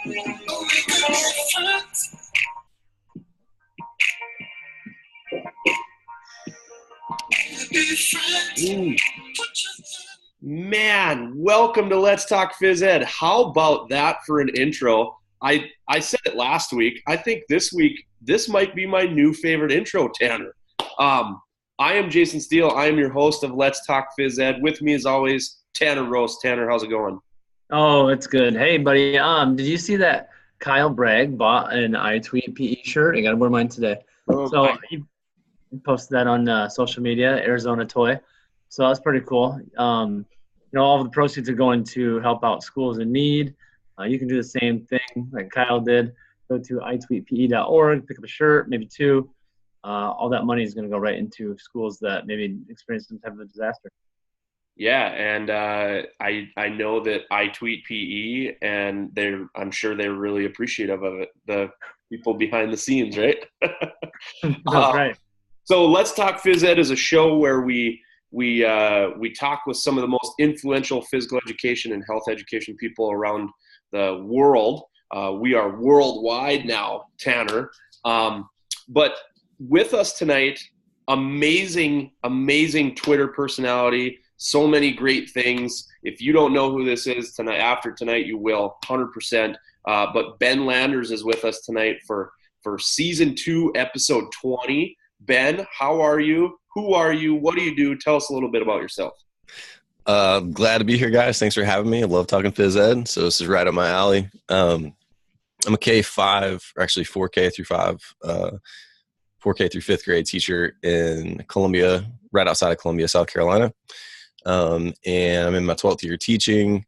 Ooh. Man, welcome to Let's Talk Phys Ed. How about that for an intro? I said it last week. I think this week, this might be my new favorite intro, Tanner. I am Jason Steele. I am your host of Let's Talk Phys Ed. With me, as always, Tanner Roast. Tanner, how's it going? Oh, it's good. Hey, buddy. Did you see that Kyle Bragg bought an iTweet PE shirt? I got to wear mine today. So he posted that on social media, Arizona Toy. So that's pretty cool. All of the proceeds are going to help out schools in need. You can do the same thing like Kyle did. Go to itweetpe.org, pick up a shirt, maybe two. All that money is going to go right into schools that maybe experience some type of a disaster. Yeah, and I know that I tweet PE, and I'm sure they're really appreciative of it. The people behind the scenes, right? That's right. So Let's Talk Phys Ed is a show where we talk with some of the most influential physical education and health education people around the world. We are worldwide now, Tanner. But with us tonight, amazing Twitter personality. So many great things. If you don't know who this is tonight, after tonight, you will 100%. But Ben Landers is with us tonight for season 2, episode 20. Ben, how are you? Who are you? What do you do? Tell us a little bit about yourself. Glad to be here, guys. Thanks for having me. I love talking phys ed, so this is right up my alley. I'm a K-5, or actually 4K through 5, 4K through 5th grade teacher in Columbia, right outside of Columbia, South Carolina. And I'm in my 12th year teaching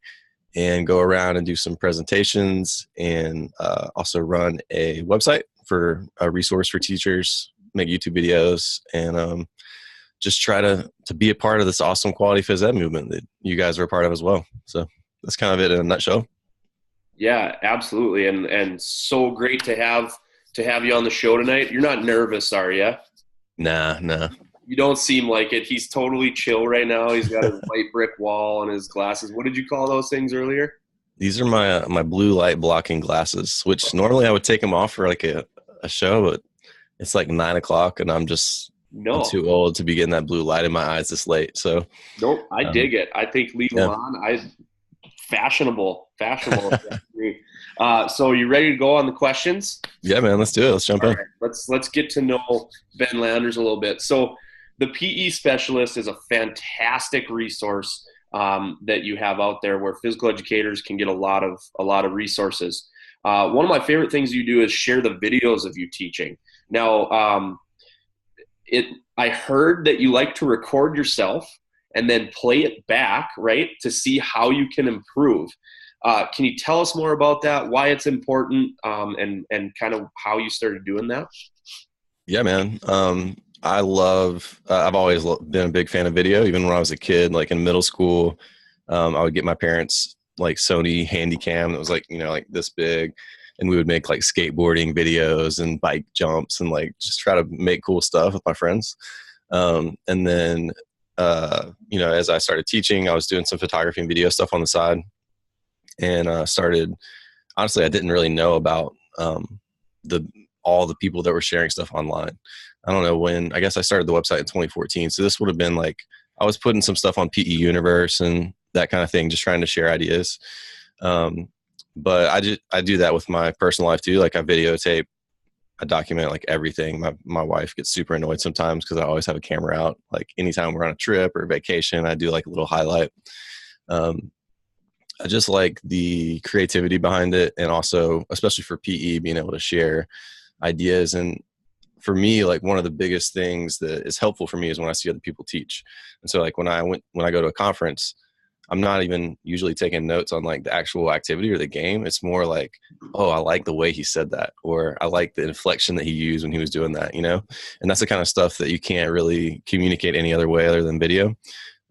and go around and do some presentations and also run a website for a resource for teachers, make YouTube videos, and just try to be a part of this awesome quality phys ed movement that you guys are a part of as well. So that's kind of it in a nutshell. Yeah, absolutely. And so great to have you on the show tonight. You're not nervous, are you? Nah. You don't seem like it. He's totally chill right now. He's got his white brick wall and his glasses. What did you call those things earlier? These are my blue light blocking glasses, which normally I would take them off for like a show, but it's like 9 o'clock and I'm too old to be getting that blue light in my eyes this late. So nope, I dig it. I think leave them on. Fashionable. So you ready to go on the questions? Yeah, man, let's do it. Let's jump in. Right, let's get to know Ben Landers a little bit. So the PE specialist is a fantastic resource that you have out there where physical educators can get a lot of resources. One of my favorite things you do is share the videos of you teaching. Now, I heard that you like to record yourself and then play it back, right, to see how you can improve. Can you tell us more about that, why it's important, and kind of how you started doing that? Yeah, man. I've always been a big fan of video. Even when I was a kid, like in middle school, I would get my parents like Sony Handycam that was like this big, and we would make like skateboarding videos and bike jumps and like just try to make cool stuff with my friends. And then as I started teaching, I was doing some photography and video stuff on the side, and honestly, I didn't really know about all the people that were sharing stuff online. I don't know when. I guess I started the website in 2014, so this would have been like I was putting some stuff on PE Universe and that kind of thing, just trying to share ideas. But I do that with my personal life too. Like I videotape, I document like everything. My wife gets super annoyed sometimes because I always have a camera out. Like anytime we're on a trip or vacation, I do like a little highlight. I just like the creativity behind it, and also, especially for PE, being able to share ideas. And for me, like one of the biggest things that is helpful for me is when I see other people teach. And so like when I go to a conference, I'm not even usually taking notes on like the actual activity or the game. It's more like, oh, I like the way he said that, or I like the inflection that he used when he was doing that, and that's the kind of stuff that you can't really communicate any other way other than video.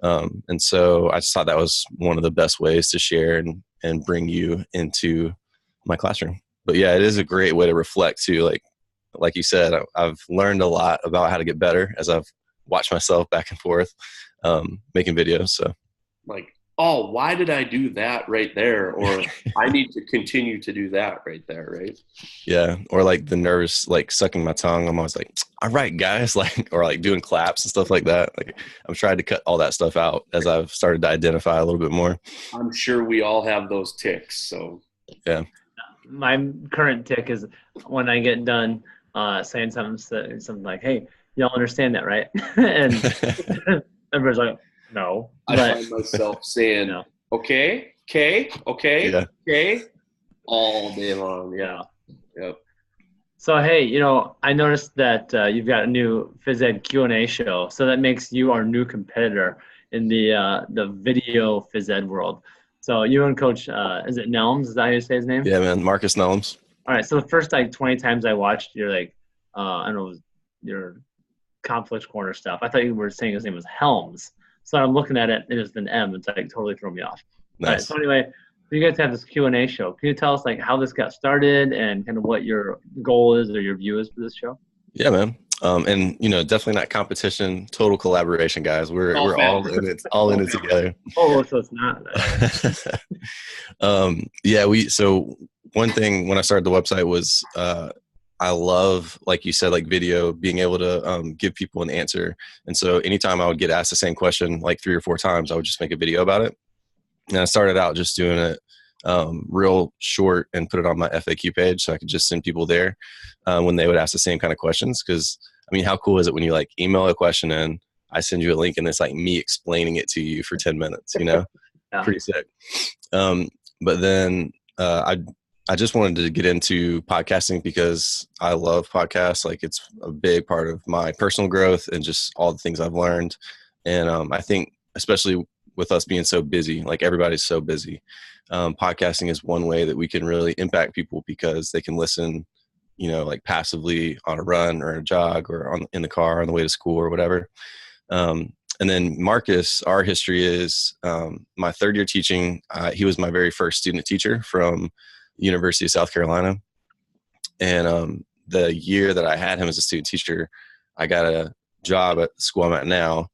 And so I just thought that was one of the best ways to share and bring you into my classroom. But yeah, it is a great way to reflect too. Like you said, I've learned a lot about how to get better as I've watched myself back and forth, making videos. So oh, why did I do that right there? Or I need to continue to do that right there, right? Yeah. Or like the nervous, like sucking my tongue. I'm always like, all right, guys, like, or like doing claps and stuff like that. Like I'm trying to cut all that stuff out as I've started to identify a little bit more. I'm sure we all have those tics. So yeah. My current tick is when I get done saying something like, "Hey, y'all understand that, right?" And everybody's like, "No." I find myself saying, no. okay, all day long. Yeah. Yep. So hey, I noticed that you've got a new phys ed Q&A show, so that makes you our new competitor in the video phys ed world. So you and Coach, is it Nelms? Is that how you say his name? Yeah, man, Marcus Nelms. All right. So the first 20 times I watched, you're like, I don't know, your conflict corner stuff. I thought you were saying his name was Helms. So I'm looking at it and it's an M. It's like totally threw me off. Nice. All right. So anyway, you guys have this Q&A show. Can you tell us how this got started and kind of what your goal is or your view is for this show? Yeah, man. And definitely not competition, total collaboration, guys. We're all in it, together. Oh, so it's not. So one thing when I started the website was I love, like you said, like video, being able to give people an answer. And so anytime I would get asked the same question like 3 or 4 times, I would just make a video about it. And I started out just doing it real short and put it on my FAQ page so I could just send people there when they would ask the same kind of questions. Because, I mean, how cool is it when you like email a question in, I send you a link and it's like me explaining it to you for 10 minutes, Yeah. Pretty sick. But then I just wanted to get into podcasting because I love podcasts. Like it's a big part of my personal growth and just all the things I've learned. And I think especially with us being so busy, like everybody's so busy, podcasting is one way that we can really impact people because they can listen, like passively on a run or a jog or in the car on the way to school or whatever. And then Marcus, our history is my 3rd year teaching. He was my very first student teacher from University of South Carolina. And the year that I had him as a student teacher, I got a job at the school I'm at now.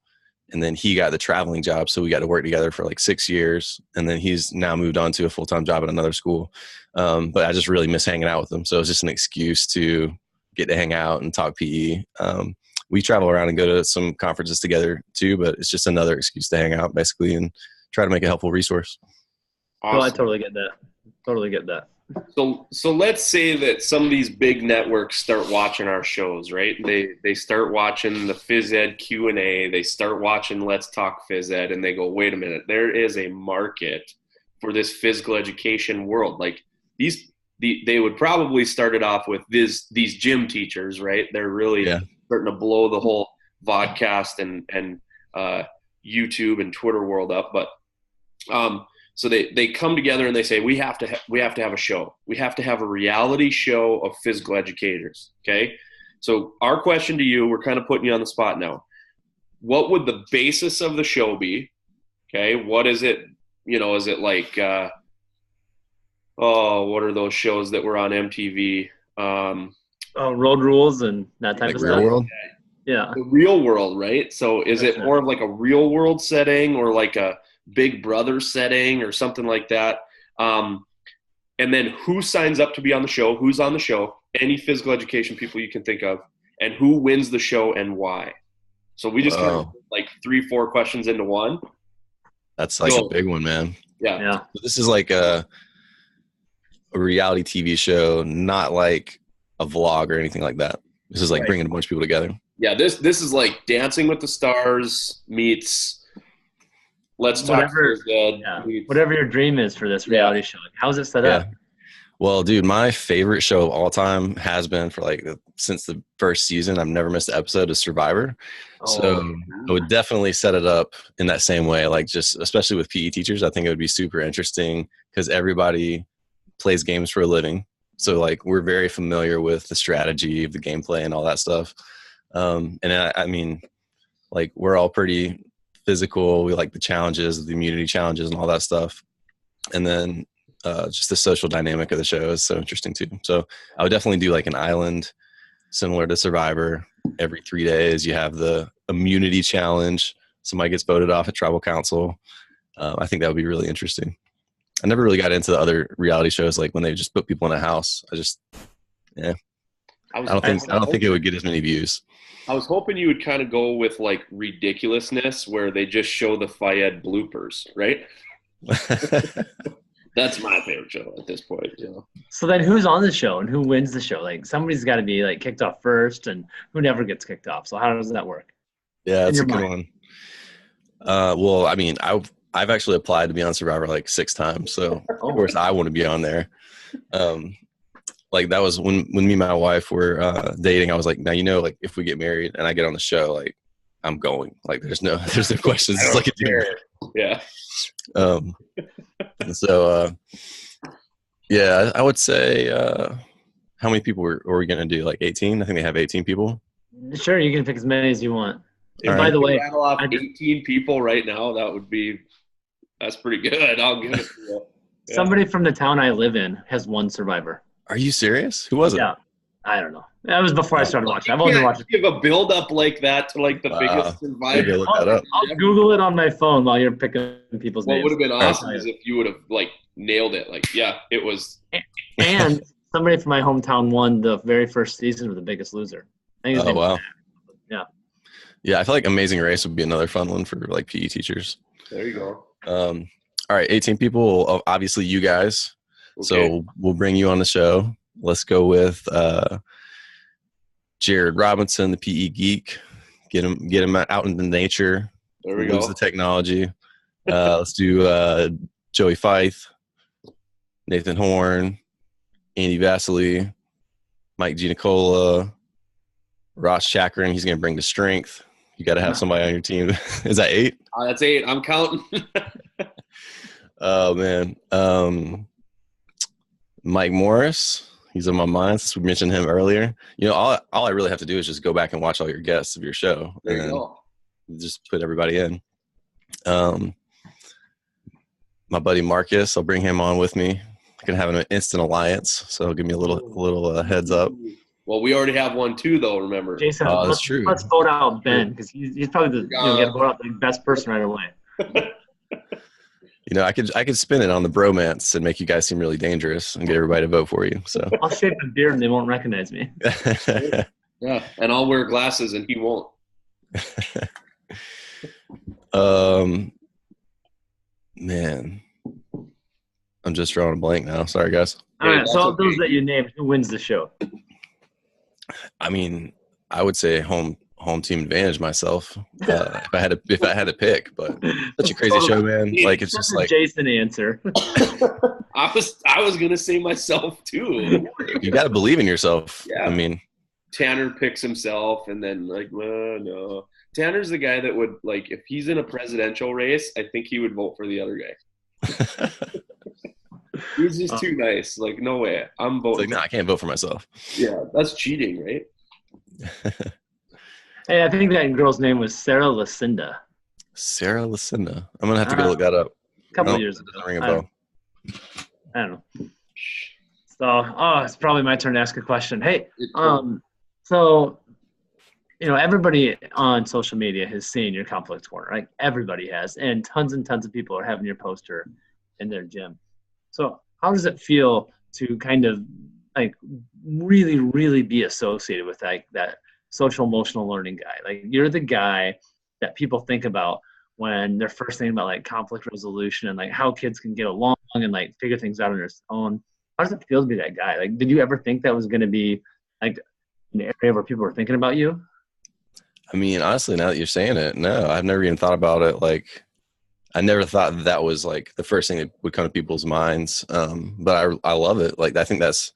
And then he got the traveling job. So we got to work together for like 6 years. And then he's now moved on to a full-time job at another school. But I just really miss hanging out with him. So it's just an excuse to get to hang out and talk PE. We travel around and go to some conferences together too, but it's just another excuse to hang out basically and try to make a helpful resource. Awesome. Well, I totally get that. So let's say that some of these big networks start watching our shows, right? They start watching the phys ed Q&A, they start watching Let's Talk Phys Ed, and they go, wait a minute, there is a market for this physical education world. Like they would probably start it off with these gym teachers, right? They're really starting to blow the whole vodcast and YouTube and Twitter world up, but so they come together and they say, we have to have a show. We have to have a reality show of physical educators. Okay. So our question to you, we're kind of putting you on the spot now. What would the basis of the show be? Okay. What is it? Is it like, what are those shows that were on MTV? Road Rules and that type like of Real stuff. World? Yeah. The real world, right? So is it more of like a real world setting or like a Big Brother setting or something like that? And then who signs up to be on the show? Who's on the show? Any physical education people you can think of, and who wins the show and why? So we just kind of like 3-4 questions into one. That's like a big one, man. Yeah. This is like a reality TV show, not like a vlog or anything like that. This is like bringing a bunch of people together. Yeah, this is like Dancing with the Stars meets Let's Talk Phys Ed. Whatever your dream is for this reality show. How's it set up? Well, dude, my favorite show of all time has been for like since the first season. I've never missed an episode of Survivor. So I would definitely set it up in that same way. Like just especially with PE teachers, I think it would be super interesting because everybody plays games for a living. So like we're very familiar with the strategy of the gameplay and all that stuff. And I mean, like we're all pretty physical. We like the challenges, the immunity challenges and all that stuff. And then just the social dynamic of the show is so interesting too. So I would definitely do like an island similar to Survivor. Every 3 days you have the immunity challenge. Somebody gets voted off at tribal council. I think that would be really interesting. I never really got into the other reality shows, like when they just put people in a house. Yeah. I don't think it would get as many views. I was hoping you would kind of go with like ridiculousness, where they just show the Fayed bloopers, right? That's my favorite show at this point. So then, who's on the show and who wins the show? Like somebody's got to be like kicked off first, and who never gets kicked off. So how does that work? Yeah, that's a good one. Well, I mean, I've actually applied to be on Survivor like 6 times, so of course I want to be on there. Like that was when me and my wife were dating. I was like, now like if we get married and I get on the show, like I'm going. Like there's no questions. It's like a deal. Yeah. So yeah, I would say how many people were we gonna do? Like 18? I think they have 18 people. Sure, you can pick as many as you want. And by the way, rattle off 18 people right now, that's pretty good. I'll give it to you. Yeah. Somebody from the town I live in has won Survivor. Are you serious? Who was it? Yeah, I don't know. That was before I started watching. I've only watched. Give a build up like that to like the biggest Survivor. Look that up. I'll Google it on my phone while you're picking people's names. What would have been awesome is if you would have like nailed it. Like, yeah, it was. And somebody from my hometown won the very first season of The Biggest Loser. Oh wow. Yeah. Yeah, I feel like Amazing Race would be another fun one for like PE teachers. There you go. All right, 18 people. Obviously, you guys. Okay. So we'll bring you on the show. Let's go with Jared Robinson, the PE geek. Get him out into nature. There we go. Use the technology. Let's do Joey Fife, Nathan Horn, Andy Vasily, Mike Giannicola, Ross Chakrin. He's going to bring the strength. You got to have somebody on your team. Is that 8? That's 8. I'm counting. Oh, man. Mike Morris. He's on my mind since we mentioned him earlier. All I really have to do is just go back and watch all your guests of your show. There you go. Just put everybody in. My buddy Marcus, I'll bring him on with me. I can have an instant alliance, so give me a little heads up. Well, we already have one too, though. Remember, Jason. That's true. Let's vote out Ben because he's probably get to vote out the best person right away. I could spin it on the bromance and make you guys seem really dangerous and get everybody to vote for you. So I'll shave the beard and they won't recognize me. Yeah, and I'll wear glasses and he won't. Man, I'm just drawing a blank now. Sorry, guys. All right, so those that you named, who wins the show? I mean, I would say home team advantage myself if I had to pick, but such a crazy show, man. Like it's just like Jason answer. I was gonna say myself too. You got to believe in yourself. Yeah. I mean, Tanner picks himself, and then like, no. Tanner's the guy that would like if he's in a presidential race. I think he would vote for the other guy. He's just too nice. Like, no way. I'm voting. It's like, no, I can't vote for myself. Yeah, that's cheating, right? Hey, I think that girl's name was Sarah Lucinda. Sarah Lucinda. I'm gonna have to go look that up. A couple of years ago. Doesn't ring a bell. I don't know. So, it's probably my turn to ask a question. Hey, so everybody on social media has seen your Conflict Corner. Like everybody has, and tons of people are having your poster in their gym. So, how does it feel to kind of like really, really be associated with that social emotional learning guy? Like you're the guy that people think about when they're first thinking about like conflict resolution and like how kids can get along and like figure things out on their own. How does it feel to be that guy? Like, did you ever think that was going to be like an area where people were thinking about you? I mean, honestly, now that you're saying it, no, I've never even thought about it. Like, I never thought that was like the first thing that would come to people's minds. But I love it. Like, I think that's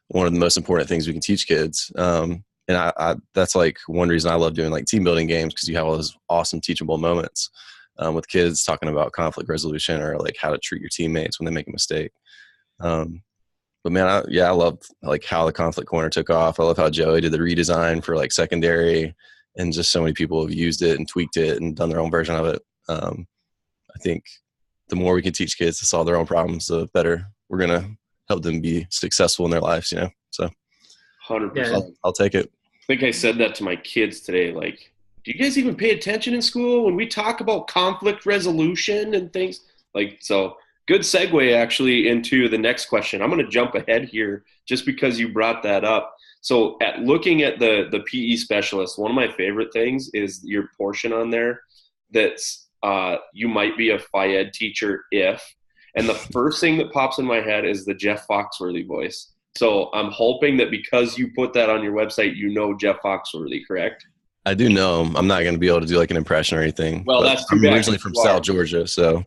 one of the most important things we can teach kids. And I that's like one reason I love doing like team building games, because you have all those awesome teachable moments with kids talking about conflict resolution or like how to treat your teammates when they make a mistake. But man, I love like how the Conflict Corner took off. I love how Joey did the redesign for like secondary, and just so many people have used it and tweaked it and done their own version of it. I think the more we can teach kids to solve their own problems, the better we're going to help them be successful in their lives, So 100%. I'll take it. I think I said that to my kids today. Like, do you guys even pay attention in school when we talk about conflict resolution and things? Like, so good segue actually into the next question. I'm going to jump ahead here just because you brought that up. So at looking at the PE specialist, one of my favorite things is your portion on there that's you might be a Phi Ed teacher if, and the first thing that pops in my head is the Jeff Foxworthy voice. So I'm hoping that because you put that on your website, you know Jeff Foxworthy, correct? I do know him. I'm not going to be able to do like an impression or anything. Well, that's too I'm bad. originally from South Georgia, so.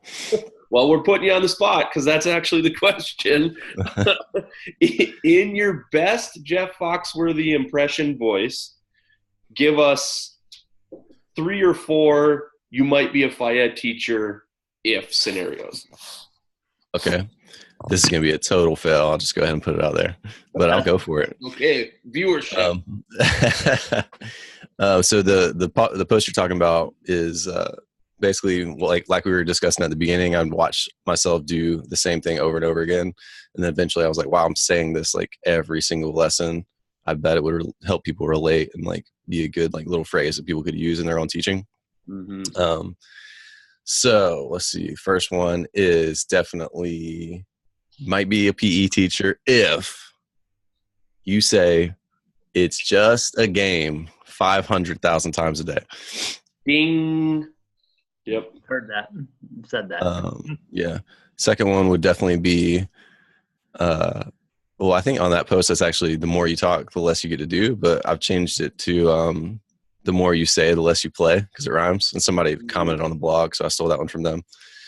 Well, we're putting you on the spot because that's actually the question. In your best Jeff Foxworthy impression voice, give us 3 or 4 you might be a Phi Ed teacher if scenarios. Okay. This is going to be a total fail. I'll just go ahead and put it out there, but I'll go for it. Okay. Viewership. So the post you're talking about is basically like we were discussing at the beginning. I'd watch myself do the same thing over and over again. And then eventually I was like, wow, I'm saying this like every single lesson. I bet it would help people relate and like be a good like little phrase that people could use in their own teaching. Mm-hmm. So let's see. First one is definitely might be a PE teacher if you say it's just a game 500,000 times a day. Ding. Yep. Heard that. Said that. Yeah. Second one would definitely be, well, I think on that post, that's actually the more you talk, the less you get to do. But I've changed it to the more you say, the less you play because it rhymes. And somebody commented on the blog, so I stole that one from them.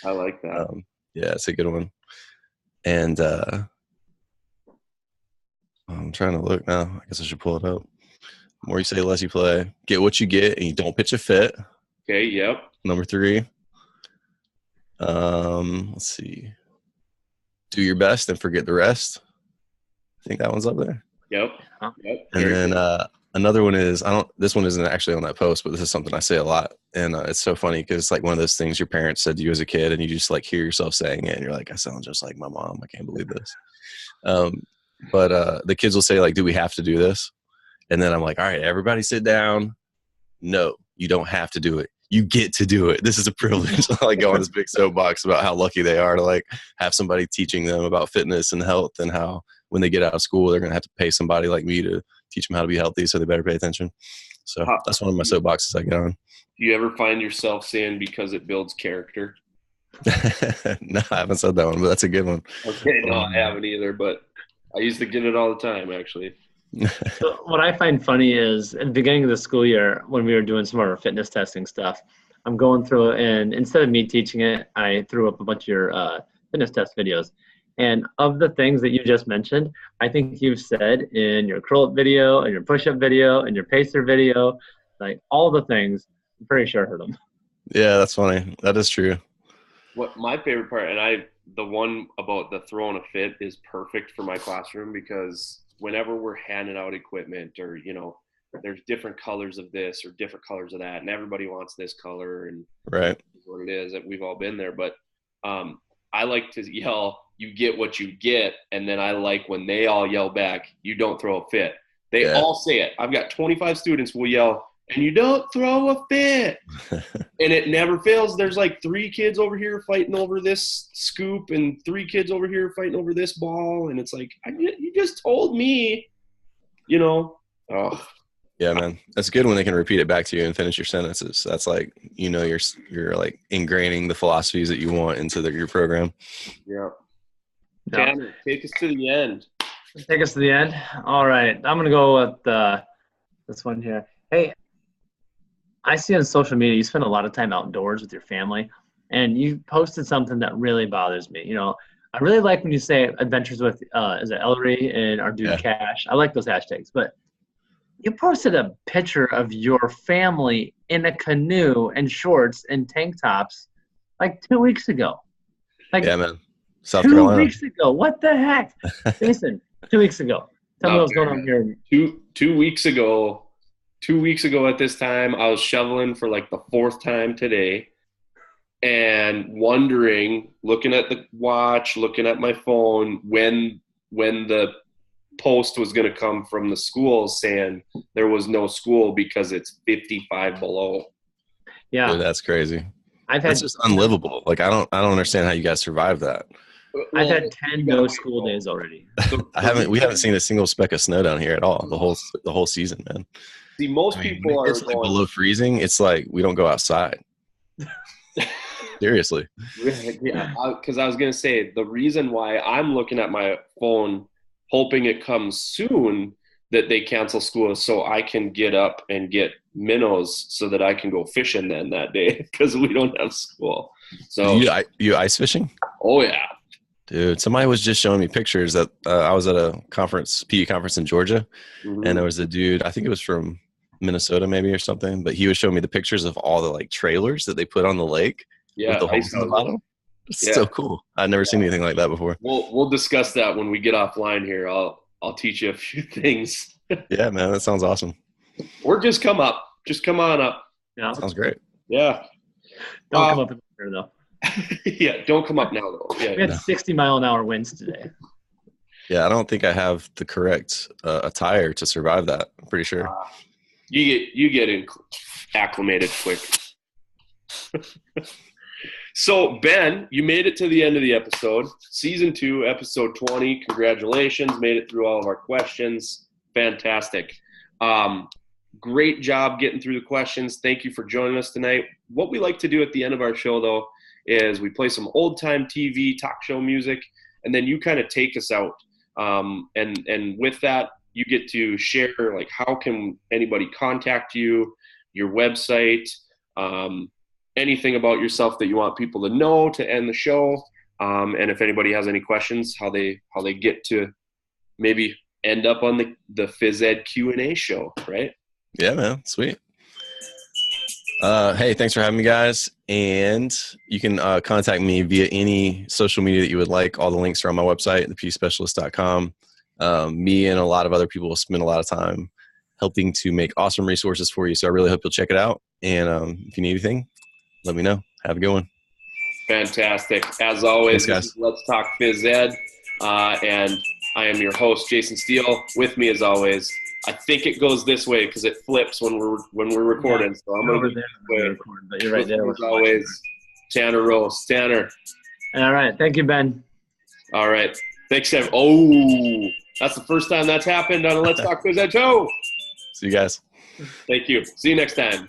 I like that. Yeah, it's a good one. And I'm trying to look now. I guess I should pull it up. The more you say, the less you play. Get what you get, and you don't pitch a fit. Okay, yep. Number 3. Let's see. Do your best and forget the rest. I think that one's up there. Yep. And then another one is this one isn't actually on that post, but this is something I say a lot. And it's so funny because it's like one of those things your parents said to you as a kid and you just like hear yourself saying it and you're like, I sound just like my mom. I can't believe this. But the kids will say like, do we have to do this? And then I'm like, all right, everybody sit down. No, you don't have to do it. You get to do it. This is a privilege. Like go on this big soapbox about how lucky they are to like have somebody teaching them about fitness and health and how when they get out of school, they're going to have to pay somebody like me to teach them how to be healthy. So they better pay attention. So that's one of my soapboxes I get on. Do you ever find yourself saying because it builds character? No, I haven't said that one, but that's a good one. Okay, no, I haven't either, but I used to get it all the time, actually. So what I find funny is at the beginning of the school year, when we were doing some of our fitness testing stuff, I'm going through and instead of me teaching it, I threw up a bunch of your fitness test videos. And of the things that you just mentioned, I think you've said in your curl up video and your push up video and your pacer video, like all the things, I'm pretty sure I heard them. Yeah, that's funny. That is true. What my favorite part, and the one about the throwing a fit is perfect for my classroom because whenever we're handing out equipment or, you know, there's different colors of this or different colors of that, and everybody wants this color and right. What it is that we've all been there. But I like to yell, you get what you get. And then I like when they all yell back, you don't throw a fit. They all say it. I've got 25 students who will yell, and you don't throw a fit. And it never fails. There's like 3 kids over here fighting over this scoop and 3 kids over here fighting over this ball. And it's like, you just told me, you know. Oh. Yeah, man. That's good when they can repeat it back to you and finish your sentences. That's like, you know, you're like ingraining the philosophies that you want into your program. Yeah. Tanner, take us to the end. Take us to the end. All right. I'm going to go with this one here. Hey, I see on social media you spend a lot of time outdoors with your family, and you posted something that really bothers me. You know, I really like when you say adventures with is it Ellery and our dude Cash. I like those hashtags, but you posted a picture of your family in a canoe and shorts and tank tops like 2 weeks ago. Like, yeah, man. South Carolina. 2 weeks ago. What the heck? Jason, 2 weeks ago. Tell me what's going on here. 2 weeks ago. 2 weeks ago at this time, I was shoveling for like the 4th time today and wondering, looking at the watch, looking at my phone, when the post was going to come from the schools saying there was no school because it's 55 below. Yeah. Dude, that's crazy. That's just unlivable. Like, I don't understand how you guys survived that. I've had 10 no school days already. We haven't seen a single speck of snow down here at all the whole season, man. See, most people are it's like below freezing. It's like we don't go outside. Seriously. Yeah, because I was going to say the reason why I'm looking at my phone hoping it comes soon that they cancel school is so I can get up and get minnows so that I can go fishing then that day because we don't have school. So you ice fishing? Oh yeah, dude. Somebody was just showing me pictures that I was at a PE conference in Georgia, and there was a dude. I think it was from Minnesota maybe or something, but he was showing me the pictures of all the like trailers that they put on the lake with the holes in the bottom. It's so cool. I've never seen anything like that before. We'll discuss that when we get offline here. I'll teach you a few things. Yeah, man, that sounds awesome. Or just come up. Just come on up. Yeah, sounds great. Yeah. Don't come up in the winter though. Yeah, don't come up now though. Yeah, we had 60-mile-an-hour winds today. Yeah, I don't think I have the correct attire to survive that. I'm pretty sure. You get acclimated quick. So, Ben, you made it to the end of the episode. Season 2, episode 20. Congratulations. Made it through all of our questions. Fantastic. Great job getting through the questions. Thank you for joining us tonight. What we like to do at the end of our show, though, is we play some old-time TV, talk show music, and then you kind of take us out. And with that, you get to share, like, how can anybody contact you, your website, anything about yourself that you want people to know to end the show. And if anybody has any questions, how they get to maybe end up on the Phys Ed Q&A show, right? Yeah, man. Sweet. Hey, thanks for having me, guys. And you can contact me via any social media that you would like. All the links are on my website, thepspecialist.com. Me and a lot of other people spend a lot of time helping to make awesome resources for you. So I really hope you'll check it out. And if you need anything, let me know. Have a good one. Fantastic. As always, thanks, guys. Let's Talk Phys Ed. And I am your host, Jason Steele. With me, as always, I think it goes this way because it flips when we're recording. Yeah, so I'm going to go this way. But you're right there. As always, Tanner Rose. Tanner. All right. Thank you, Ben. All right. Thanks, Sam. Oh, that's the first time that's happened on a Let's Talk Phys Ed show. See you guys. Thank you. See you next time.